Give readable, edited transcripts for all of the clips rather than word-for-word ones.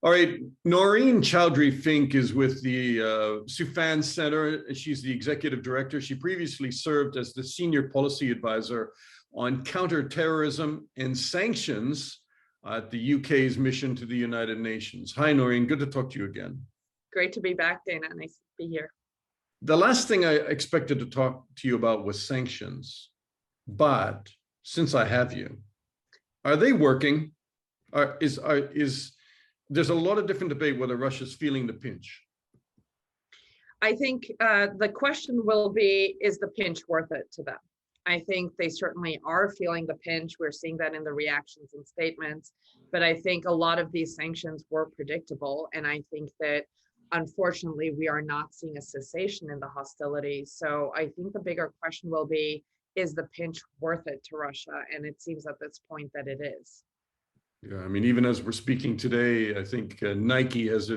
All right, Naureen Chaudry Fink is with the Soufan Center. She's the executive director. She previously served as the senior policy advisor on counterterrorism and sanctions at the UK's mission to the United Nations. Hi, Naureen. Good to talk to you again. Great to be back, Dana. Nice to be here. The last thing I expected to talk to you about was sanctions, but since I have you, are they working? There's a lot of different debate whether Russia's feeling the pinch. I think the question will be, is the pinch worth it to them? I think they certainly are feeling the pinch. We're seeing that in the reactions and statements, but I think a lot of these sanctions were predictable. And I think that unfortunately, we are not seeing a cessation in the hostilities. So I think the bigger question will be, is the pinch worth it to Russia? And it seems at this point that it is. Yeah, I mean, even as we're speaking today, I think Nike has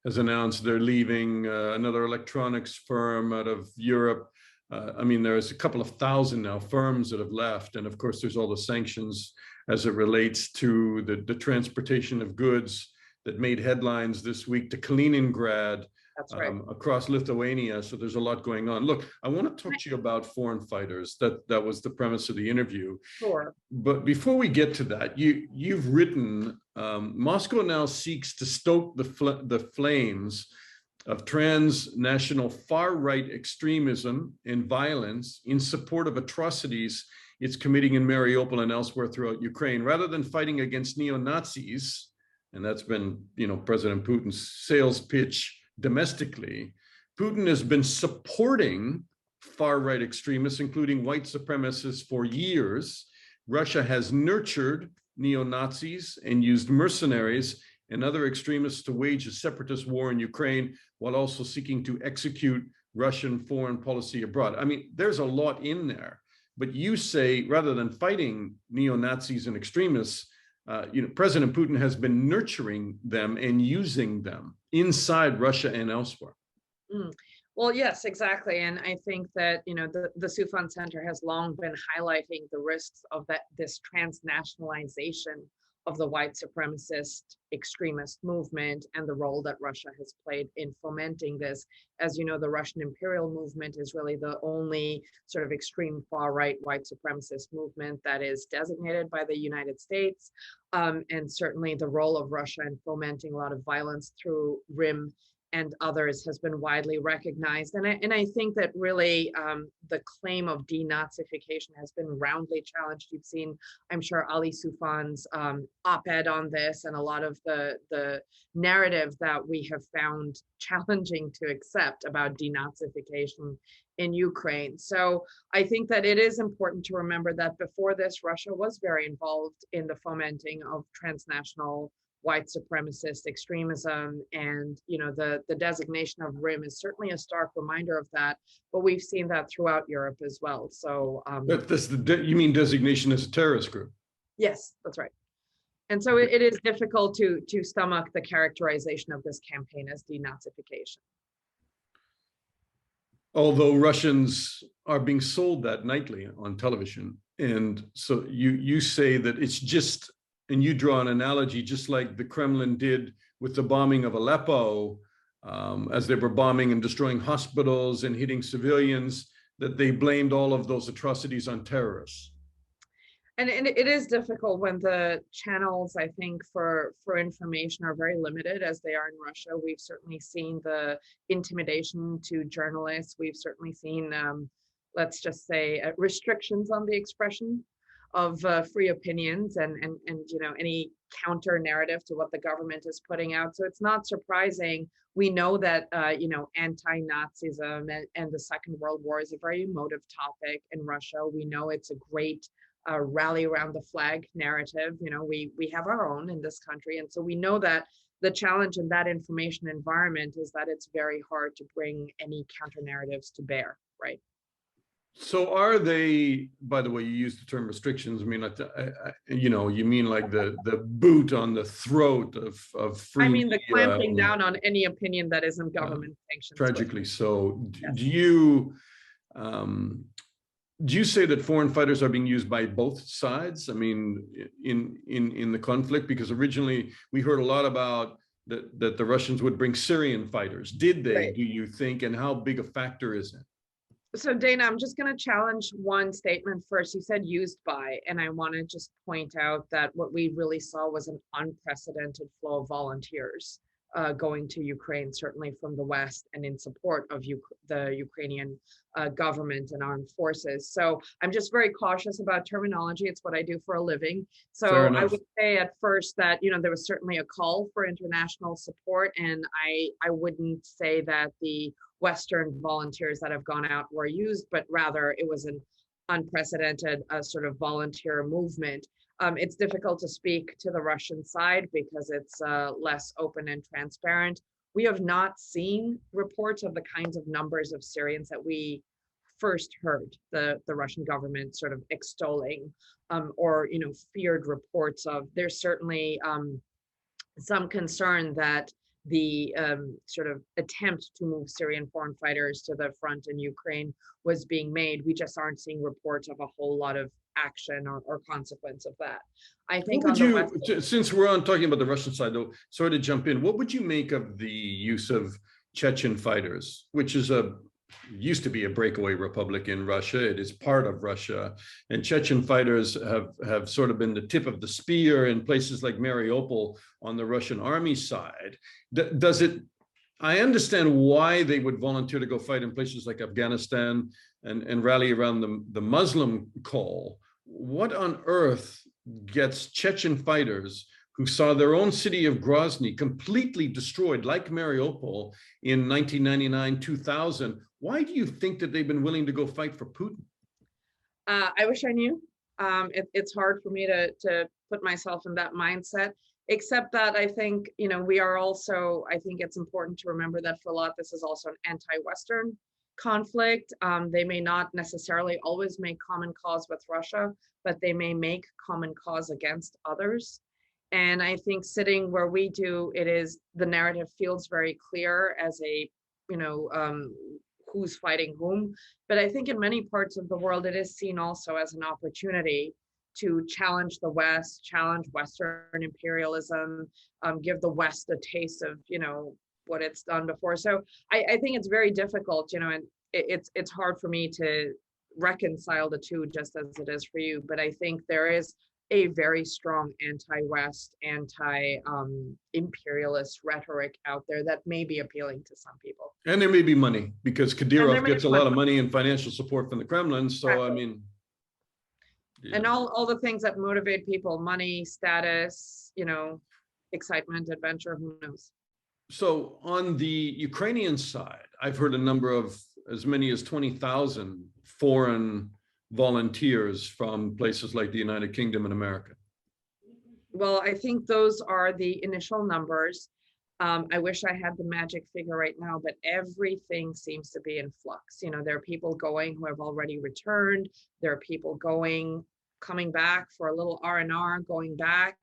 announced they're leaving, another electronics firm out of Europe. I mean, there's a couple of thousand now firms that have left. And of course, there's all the sanctions as it relates to the transportation of goods that made headlines this week to Kaliningrad. That's right. Across Lithuania. So there's a lot going on. Look, I want to talk to you about foreign fighters. That was the premise of the interview. Sure. But before we get to that, you've written, Moscow now seeks to stoke the flames of transnational far-right extremism and violence in support of atrocities it's committing in Mariupol and elsewhere throughout Ukraine, rather than fighting against neo-Nazis. And that's been, President Putin's sales pitch domestically. Putin has been supporting far-right extremists, including white supremacists, for years. Russia has nurtured neo-Nazis and used mercenaries and other extremists to wage a separatist war in Ukraine, while also seeking to execute Russian foreign policy abroad. I mean, there's a lot in there. But you say, rather than fighting neo-Nazis and extremists, President Putin has been nurturing them and using them inside Russia and elsewhere. Well, yes, exactly. And I think that, the Soufan Center has long been highlighting the risks of this transnationalization of the white supremacist extremist movement and the role that Russia has played in fomenting this. As you know, the Russian imperial movement is really the only sort of extreme far-right white supremacist movement that is designated by the United States. And certainly the role of Russia in fomenting a lot of violence through RIM and others has been widely recognized. And I think that really the claim of denazification has been roundly challenged. You've seen, I'm sure, Ali Soufan's op-ed on this, and a lot of the narrative that we have found challenging to accept about denazification in Ukraine. So I think that it is important to remember that before this, Russia was very involved in the fomenting of transnational white supremacist extremism, and the designation of RIM is certainly a stark reminder of that. But we've seen that throughout Europe as well. So you mean designation as a terrorist group? Yes, that's right. And so it is difficult to stomach the characterization of this campaign as denazification. Although Russians are being sold that nightly on television, and so you say that it's just. And you draw an analogy, just like the Kremlin did with the bombing of Aleppo, as they were bombing and destroying hospitals and hitting civilians, that they blamed all of those atrocities on terrorists. And it is difficult when the channels, I think, for information are very limited, as they are in Russia. We've certainly seen the intimidation to journalists. We've certainly seen, let's just say, restrictions on the expression of free opinions and any counter narrative to what the government is putting out. So it's not surprising. We know that anti-Nazism and the Second World War is a very emotive topic in Russia. We know it's a great rally around the flag narrative. We have our own in this country, and so we know that the challenge in that information environment is that it's very hard to bring any counter narratives to bear, right? So are they, by the way, you use the term restrictions. I mean, you mean like the boot on the throat of free. I mean, the clamping down on any opinion that isn't government sanctioned. Tragically so. Yes. Do you say that foreign fighters are being used by both sides? I mean, in the conflict, because originally we heard a lot about that the Russians would bring Syrian fighters. Did they, Right. do you think, and how big a factor is it? So Dana, I'm just going to challenge one statement first. You said used by, and I want to just point out that what we really saw was an unprecedented flow of volunteers going to Ukraine, certainly from the West, and in support of the Ukrainian government and armed forces. So I'm just very cautious about terminology. It's what I do for a living. Fair So enough. I would say at first that, there was certainly a call for international support, and I wouldn't say that the Western volunteers that have gone out were used, but rather it was an unprecedented sort of volunteer movement. It's difficult to speak to the Russian side because it's less open and transparent. We have not seen reports of the kinds of numbers of Syrians that we first heard the Russian government sort of extolling or feared reports of. There's certainly some concern that the sort of attempt to move Syrian foreign fighters to the front in Ukraine was being made. We just aren't seeing reports of a whole lot of action or consequence of that. I think What would on the you, since we're on talking about the Russian side, though, sorry to jump in, what would you make of the use of Chechen fighters, which is used to be a breakaway republic in Russia. It is part of Russia, and Chechen fighters have sort of been the tip of the spear in places like Mariupol on the Russian army side. Does it? I understand why they would volunteer to go fight in places like Afghanistan and rally around the Muslim call. What on earth gets Chechen fighters who saw their own city of Grozny completely destroyed, like Mariupol, in 1999, 2000. Why do you think that they've been willing to go fight for Putin? I wish I knew. It's hard for me to put myself in that mindset, except that I think, we are also, I think it's important to remember that for a lot, this is also an anti-Western conflict. They may not necessarily always make common cause with Russia, but they may make common cause against others. And I think sitting where we do, the narrative feels very clear as who's fighting whom. But I think in many parts of the world, it is seen also as an opportunity to challenge the West, challenge Western imperialism, give the West a taste of, what it's done before. So I think it's very difficult, and it's hard for me to reconcile the two just as it is for you. But I think there is a very strong anti-West, anti-imperialist rhetoric out there that may be appealing to some people. And there may be money, because Kadyrov gets a lot of money and financial support from the Kremlin. So, exactly. I mean. Yeah. And all the things that motivate people, money, status, excitement, adventure, who knows? So on the Ukrainian side, I've heard a number of as many as 20,000 foreign volunteers from places like the United Kingdom and America. Well, I think those are the initial numbers. I wish I had the magic figure right now, but everything seems to be in flux. There are people going who have already returned. There are people coming back for a little R&R, going back.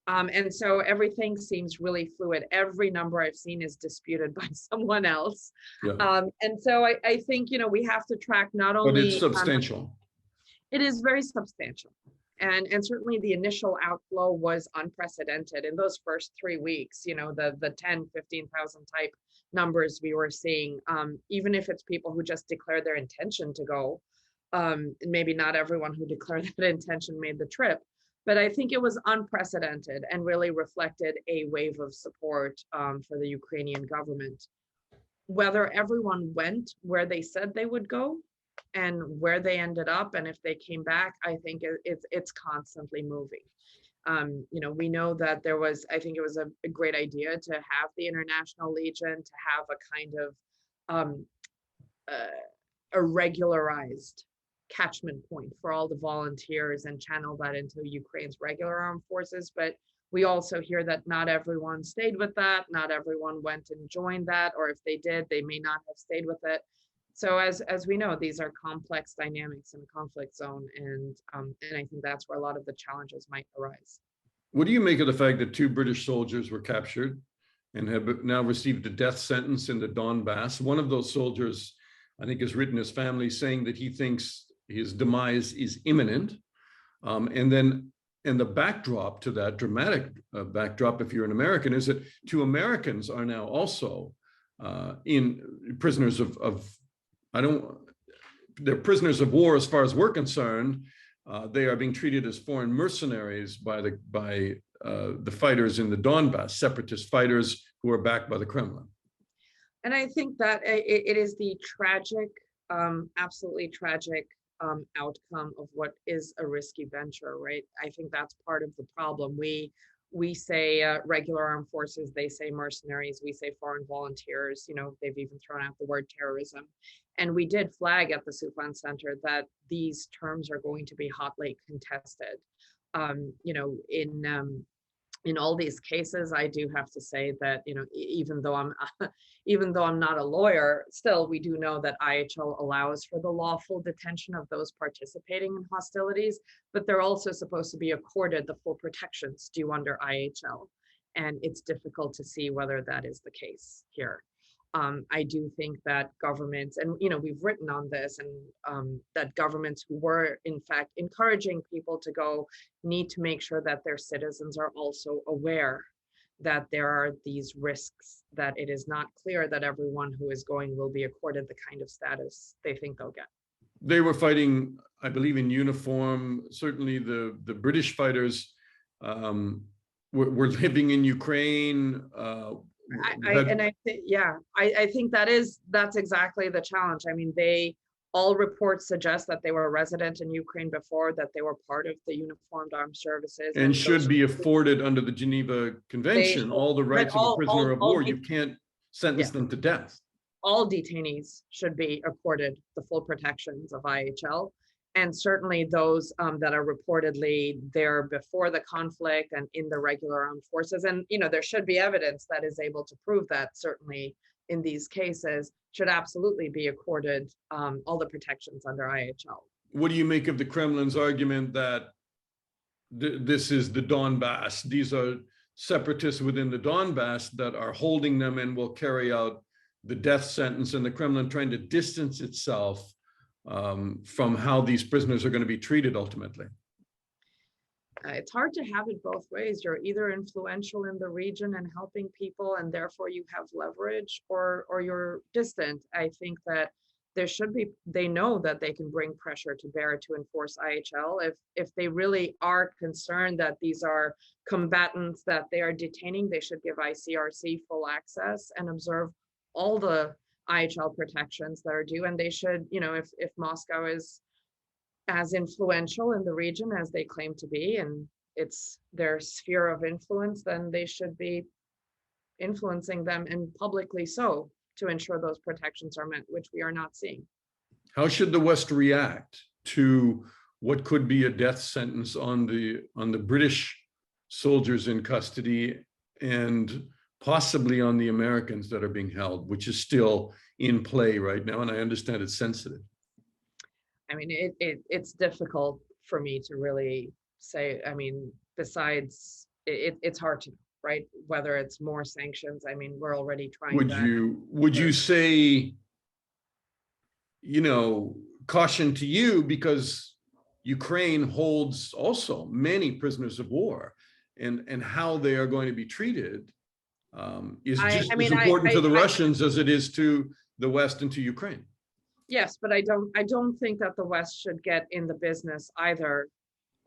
And so everything seems really fluid. Every number I've seen is disputed by someone else. Yeah. And so I think, we have to track not only— But it's substantial. It is very substantial. And certainly the initial outflow was unprecedented in those first 3 weeks, the 10, 15,000 type numbers we were seeing, even if it's people who just declared their intention to go. Maybe not everyone who declared that intention made the trip, but I think it was unprecedented and really reflected a wave of support for the Ukrainian government. Whether everyone went where they said they would go and where they ended up, and if they came back, I think it's constantly moving. We know that I think it was a great idea to have the International Legion, to have a kind of a regularized catchment point for all the volunteers and channel that into Ukraine's regular armed forces. But we also hear that not everyone stayed with that, not everyone went and joined that, or if they did, they may not have stayed with it. So as we know, these are complex dynamics in a conflict zone, and I think that's where a lot of the challenges might arise. What do you make of the fact that 2 British soldiers were captured and have now received a death sentence in the Donbass? One of those soldiers, I think, has written his family saying that he thinks his demise is imminent. And then and the backdrop to that dramatic backdrop, if you're an American, is that 2 Americans are now also in prisoners of they're prisoners of war as far as we're concerned. They are being treated as foreign mercenaries by the fighters in the Donbass, separatist fighters who are backed by the Kremlin. And I think that it is the tragic, absolutely tragic outcome of what is a risky venture, right? I think that's part of the problem. We say regular armed forces, they say mercenaries, we say foreign volunteers, you know, they've even thrown out the word terrorism. And we did flag at the Soufan Center that these terms are going to be hotly contested. You know, in all these cases, I do have to say that, you know, even though I'm not a lawyer, still we do know that IHL allows for the lawful detention of those participating in hostilities, but they're also supposed to be accorded the full protections due under IHL. And it's difficult to see whether that is the case here. I do think that governments, and you know, we've written on this, and that governments who were in fact encouraging people to go need to make sure that their citizens are also aware that there are these risks, that it is not clear that everyone who is going will be accorded the kind of status they think they'll get. They were fighting, I believe, in uniform. Certainly the British fighters were living in Ukraine. I think that's exactly the challenge. I mean, all reports suggest that they were resident in Ukraine before, that they were part of the uniformed armed services, and should be afforded under the Geneva Convention all the rights of a prisoner of war. You can't sentence them to death. All detainees should be accorded the full protections of IHL. And certainly those that are reportedly there before the conflict and in the regular armed forces. And, you know, there should be evidence that is able to prove that, certainly in these cases, should absolutely be accorded all the protections under IHL. What do you make of the Kremlin's argument that this is the Donbass? These are separatists within the Donbass that are holding them and will carry out the death sentence, and the Kremlin trying to distance itself from how these prisoners are going to be treated ultimately? It's hard to have it both ways. You're either influential in the region and helping people, and therefore you have leverage, or you're distant. I think that there should be, they know that they can bring pressure to bear to enforce IHL. If they really are concerned that these are combatants that they are detaining, they should give ICRC full access and observe all the IHL protections that are due. And they should, you know, if Moscow is as influential in the region as they claim to be, and it's their sphere of influence, then they should be influencing them, and publicly so, to ensure those protections are met, which we are not seeing. How should the West react to what could be a death sentence on the British soldiers in custody, and possibly on the Americans that are being held, which is still in play right now? And I understand it's sensitive. I mean, it's difficult for me to really say. I mean, besides, it's hard to know, right? Whether it's more sanctions. I mean, we're already trying. Would you say, you know, caution to you, because Ukraine holds also many prisoners of war, and how they are going to be treated is just as important to the Russians as it is to the West and to Ukraine. Yes, but I don't think that the West should get in the business either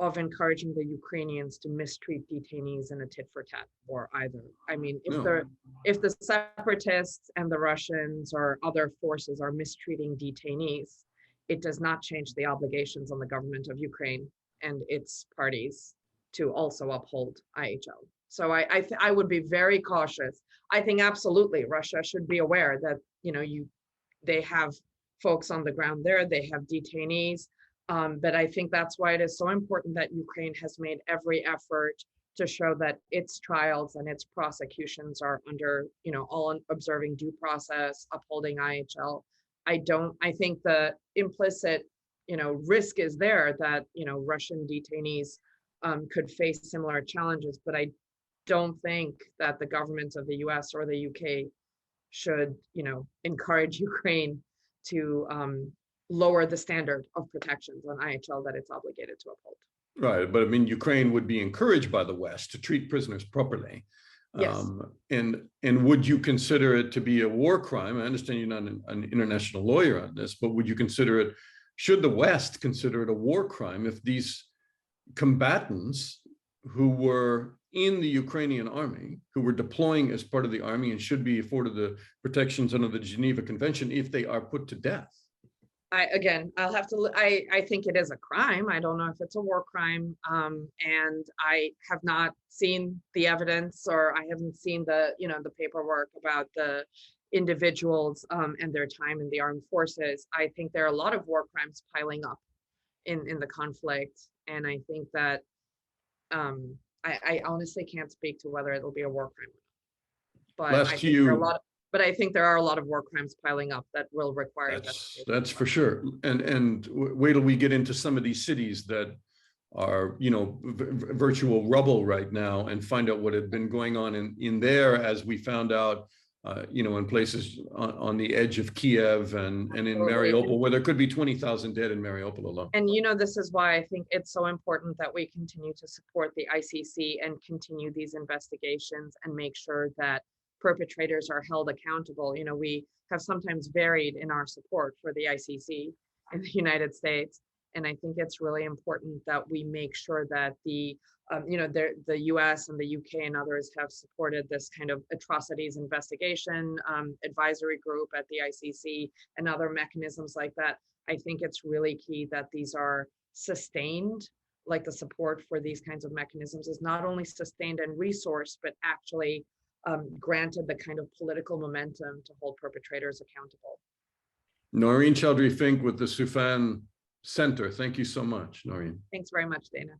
of encouraging the Ukrainians to mistreat detainees in a tit-for-tat war either. I mean, if the separatists and the Russians or other forces are mistreating detainees, it does not change the obligations on the government of Ukraine and its parties to also uphold IHL. So I would be very cautious. I think absolutely Russia should be aware that, you know, they have folks on the ground there, they have detainees, but I think that's why it is so important that Ukraine has made every effort to show that its trials and its prosecutions are under, you know, all observing due process, upholding IHL. I think the implicit, you know, risk is there that, you know, Russian detainees could face similar challenges, but I don't think that the governments of the US or the UK should, you know, encourage Ukraine to lower the standard of protections on IHL that it's obligated to uphold. Right, but I mean, Ukraine would be encouraged by the West to treat prisoners properly. Yes. And would you consider it to be a war crime? I understand you're not an international lawyer on this, but would you consider it, should the West consider it a war crime if these combatants who were in the Ukrainian army, who were deploying as part of the army and should be afforded the protections under the Geneva Convention, if they are put to death? I'll have to, I think it is a crime. I don't know if it's a war crime. And I have not seen the evidence, or I haven't seen the, the paperwork about the individuals and their time in the armed forces. I think there are a lot of war crimes piling up in the conflict. And I think that I honestly can't speak to whether it'll be a war crime. But I think there are a lot of, but I think there are a lot of war crimes piling up that will require investigation. That's for sure. And wait till we get into some of these cities that are, virtual rubble right now, and find out what had been going on in there, as we found out, in places on the edge of Kiev and in Mariupol, where there could be 20,000 dead in Mariupol alone. And, this is why I think it's so important that we continue to support the ICC and continue these investigations and make sure that perpetrators are held accountable. We have sometimes varied in our support for the ICC in the United States. And I think it's really important that we make sure that the US and the UK and others have supported this kind of atrocities investigation advisory group at the ICC and other mechanisms like that. I think it's really key that these are sustained, like the support for these kinds of mechanisms is not only sustained and resourced, but actually granted the kind of political momentum to hold perpetrators accountable. Naureen Chaudry Fink with the Soufan Center. Thank you so much, Naureen. Thanks very much, Dana.